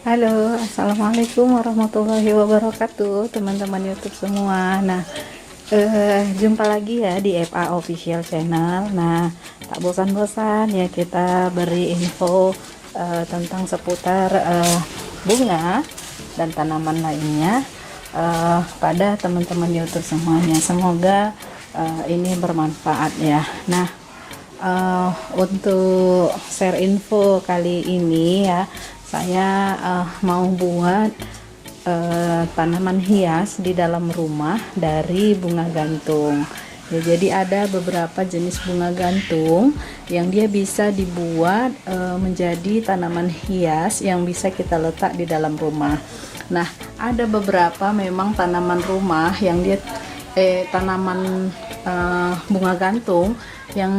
Halo, assalamualaikum warahmatullahi wabarakatuh, teman-teman YouTube semua. Nah, jumpa lagi ya di FA Official Channel. Nah, tak bosan-bosan ya kita beri info tentang seputar bunga dan tanaman lainnya pada teman-teman YouTube semuanya. Semoga ini bermanfaat ya. Nah, untuk share info kali ini ya, saya mau buat tanaman hias di dalam rumah dari bunga gantung ya. Jadi ada beberapa jenis bunga gantung yang dia bisa dibuat menjadi tanaman hias yang bisa kita letak di dalam rumah. Nah, ada beberapa memang tanaman rumah yang dia tanaman bunga gantung yang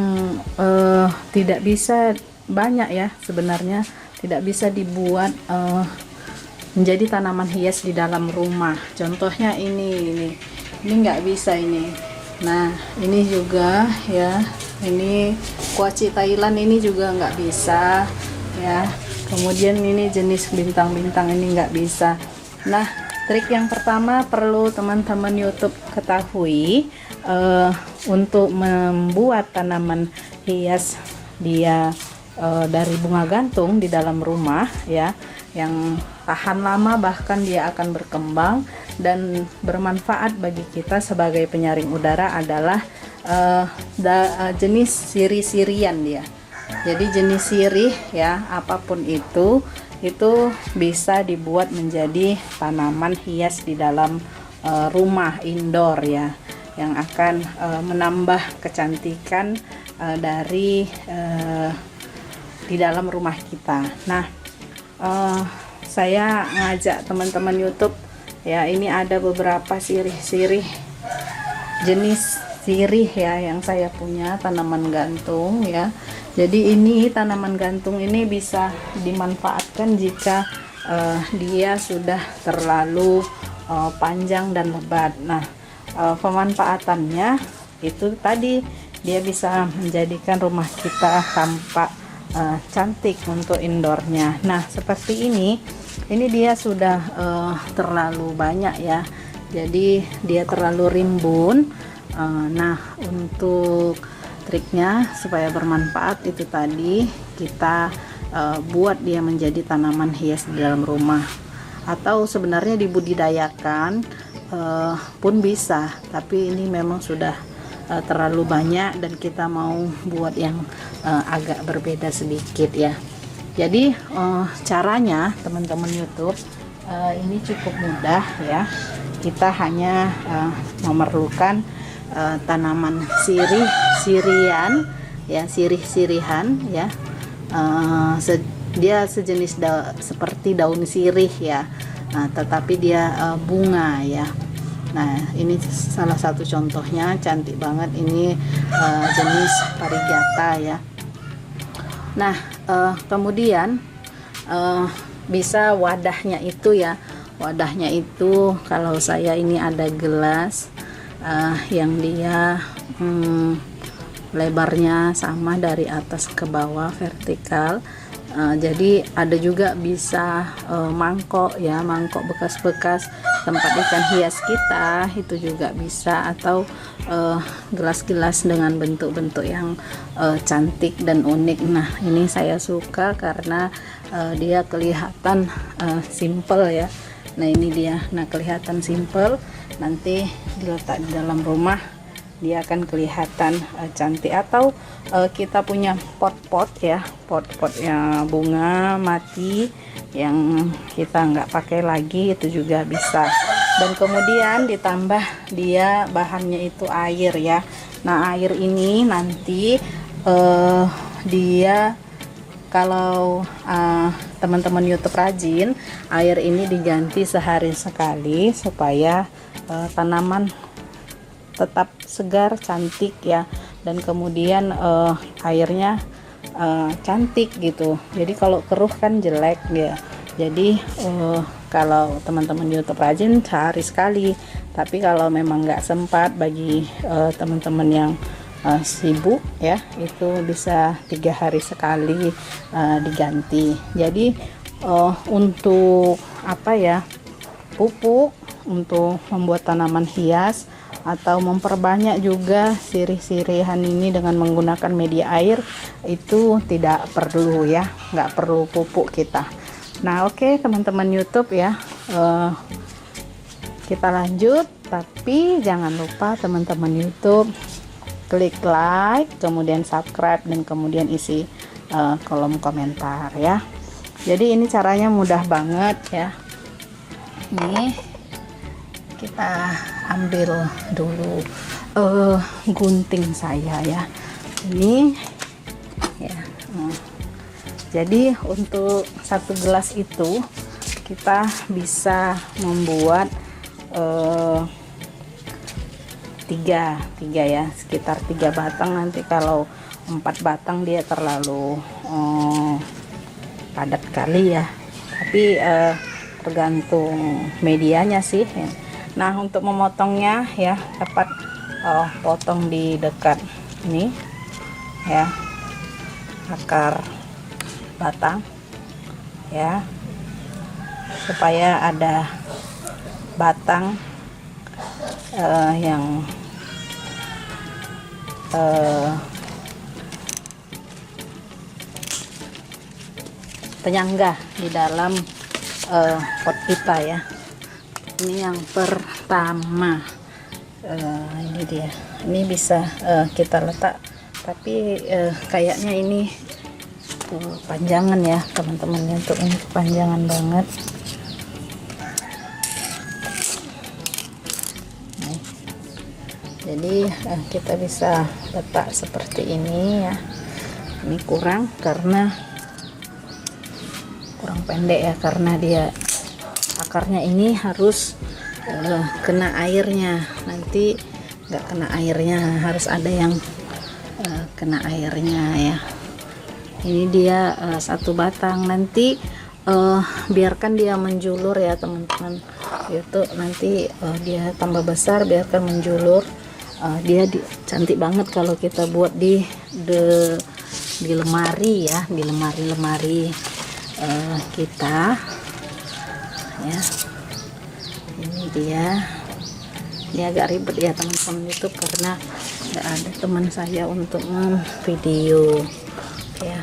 tidak bisa banyak ya, sebenarnya tidak bisa dibuat menjadi tanaman hias di dalam rumah. Contohnya ini nggak bisa ini. Nah, ini juga ya, ini kuaci Thailand ini juga nggak bisa ya. Kemudian ini jenis bintang-bintang ini nggak bisa. Nah, trik yang pertama perlu teman-teman YouTube ketahui untuk membuat tanaman hias dia dari bunga gantung di dalam rumah ya, yang tahan lama, bahkan dia akan berkembang dan bermanfaat bagi kita sebagai penyaring udara adalah jenis sirih-sirian dia. Jadi jenis sirih ya, apapun itu bisa dibuat menjadi tanaman hias di dalam rumah indoor ya, yang akan menambah kecantikan dari di dalam rumah kita. Nah, saya ngajak teman-teman YouTube ya, ini ada beberapa sirih-sirih, jenis sirih ya yang saya punya, tanaman gantung ya. Jadi ini tanaman gantung ini bisa dimanfaatkan jika dia sudah terlalu panjang dan lebat. Nah, pemanfaatannya itu tadi, dia bisa menjadikan rumah kita tampak cantik untuk indoornya. Nah, seperti ini dia sudah terlalu banyak ya, jadi dia terlalu rimbun. Nah, untuk triknya supaya bermanfaat itu tadi, kita buat dia menjadi tanaman hias di dalam rumah, atau sebenarnya dibudidayakan pun bisa, tapi ini memang sudah terlalu banyak dan kita mau buat yang agak berbeda sedikit ya. Jadi caranya teman-teman YouTube ini cukup mudah ya. Kita hanya memerlukan tanaman sirih-sirian ya, sirih-sirihan ya. Dia sejenis seperti daun sirih ya, tetapi dia bunga ya. Nah, ini salah satu contohnya, cantik banget ini, jenis parigata ya. Nah, kemudian bisa wadahnya itu ya. Wadahnya itu, kalau saya ini ada gelas yang dia lebarnya sama dari atas ke bawah vertikal. Jadi ada juga bisa mangkok ya, mangkok bekas-bekas tempat ikan hias kita itu juga bisa, atau gelas-gelas dengan bentuk-bentuk yang cantik dan unik. Nah, ini saya suka karena dia kelihatan simple ya. Nah, ini dia, nah kelihatan simple, nanti diletak di dalam rumah dia akan kelihatan cantik. Atau kita punya pot-pot ya, pot-pot ya bunga mati yang kita nggak pakai lagi, itu juga bisa. Dan kemudian ditambah dia bahannya itu air ya. Nah, air ini nanti dia, kalau teman-teman YouTube rajin, air ini diganti sehari sekali supaya tanaman tetap segar, cantik ya, dan kemudian airnya cantik gitu. Jadi kalau keruh kan jelek ya. Jadi kalau teman-teman YouTube rajin sehari sekali, tapi kalau memang nggak sempat, bagi teman-teman yang sibuk ya, itu bisa 3 hari sekali diganti. Jadi untuk apa ya, pupuk untuk membuat tanaman hias atau memperbanyak juga sirih-sirihan ini dengan menggunakan media air, itu tidak perlu ya, nggak perlu pupuk kita. Nah oke, teman-teman YouTube ya, kita lanjut, tapi jangan lupa teman-teman YouTube klik like, kemudian subscribe, dan kemudian isi kolom komentar ya. Jadi ini caranya mudah banget ya. Nih kita ambil dulu gunting saya ya, ini ya. Jadi untuk 1 gelas itu kita bisa membuat 3 ya, sekitar 3 batang. Nanti kalau 4 batang dia terlalu padat kali ya, tapi tergantung medianya sih ya. Nah untuk memotongnya ya, dapat potong di dekat ini ya, akar batang ya, supaya ada batang yang penyangga di dalam pot kita ya. Ini yang pertama, ini dia. Ini bisa kita letak, tapi kayaknya ini panjangan ya teman-teman, untuk ini panjangan banget. Nih. Jadi kita bisa letak seperti ini ya. Ini kurang karena kurang pendek ya, karena dia akarnya ini harus kena airnya. Nanti nggak kena airnya, harus ada yang kena airnya ya. Ini dia 1 batang. Nanti biarkan dia menjulur ya teman-teman. Itu nanti dia tambah besar, biarkan menjulur. Dia cantik banget kalau kita buat di lemari ya, di lemari kita ya. Ini dia agak ribet ya teman-teman YouTube, karena nggak ada teman saya untuk video ya.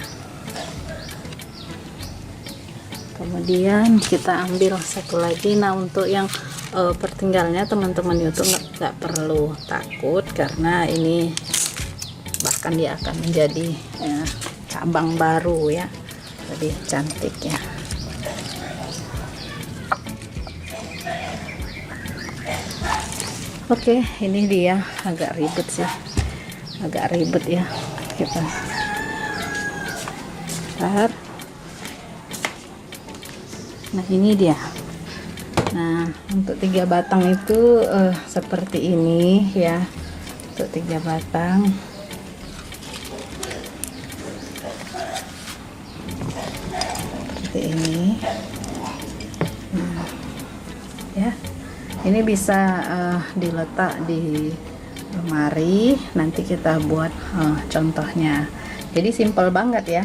Kemudian kita ambil satu lagi. Nah untuk yang pertinggalnya teman-teman YouTube nggak perlu takut, karena ini bahkan dia akan menjadi cabang baru ya, lebih cantik ya. Oke, ini dia agak ribet sih, agak ribet ya kita. Bentar. Nah ini dia. Nah untuk 3 batang itu seperti ini ya, untuk 3 batang. Seperti ini. Nah, ya. Ini bisa diletak di lemari. Nanti kita buat contohnya. Jadi simpel banget ya.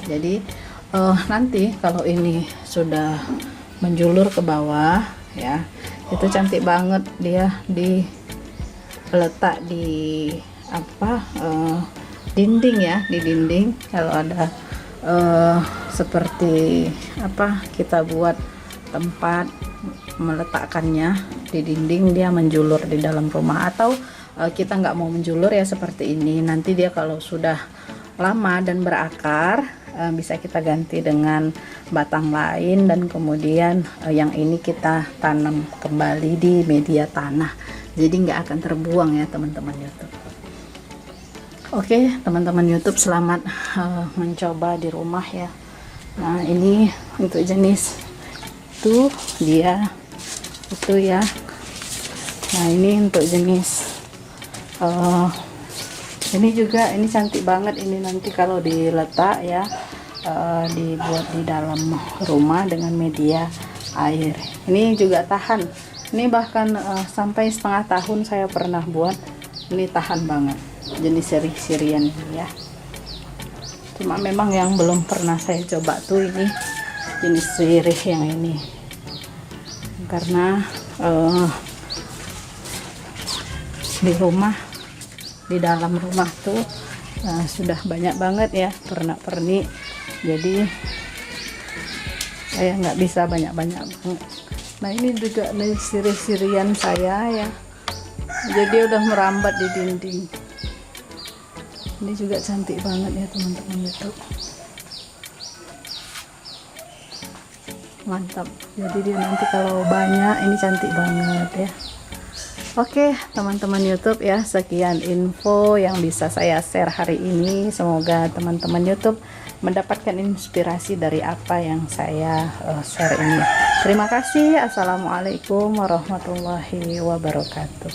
Jadi nanti kalau ini sudah menjulur ke bawah ya, itu cantik banget dia diletak di dinding ya, di dinding. Kalau ada seperti kita buat tempat meletakkannya di dinding, dia menjulur di dalam rumah. Atau kita nggak mau menjulur ya seperti ini, nanti dia kalau sudah lama dan berakar bisa kita ganti dengan batang lain, dan kemudian yang ini kita tanam kembali di media tanah, jadi nggak akan terbuang ya teman-teman YouTube. Oke teman-teman YouTube, selamat mencoba di rumah ya. Nah ini untuk jenis itu dia itu ya. Nah ini untuk jenis ini juga, ini cantik banget ini. Nanti kalau diletak ya, dibuat di dalam rumah dengan media air, ini juga tahan. Ini bahkan sampai setengah tahun saya pernah buat, ini tahan banget, jenis sirih-sirian ini ya. Cuma memang yang belum pernah saya coba tuh ini jenis sirih yang ini, karena di rumah, di dalam rumah tuh sudah banyak banget ya pernak-pernik, jadi saya nggak bisa banyak-banyak banget. Nah ini juga nih sirih-sirian saya ya, jadi udah merambat di dinding. Ini juga cantik banget ya teman-teman YouTube, mantap. Jadi dia nanti kalau banyak ini cantik banget ya. Oke teman-teman YouTube ya, sekian info yang bisa saya share hari ini. Semoga teman-teman YouTube mendapatkan inspirasi dari apa yang saya share ini. Terima kasih. Assalamualaikum warahmatullahi wabarakatuh.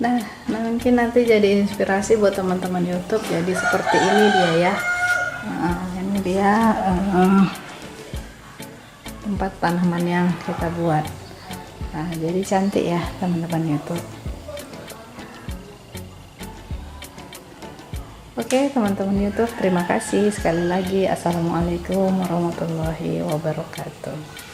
Nah mungkin nanti jadi inspirasi buat teman-teman YouTube. Jadi seperti ini dia ya. Ini dia tempat tanaman yang kita buat. Nah, jadi cantik ya teman-teman YouTube. Oke teman-teman YouTube, terima kasih sekali lagi. Assalamualaikum warahmatullahi wabarakatuh.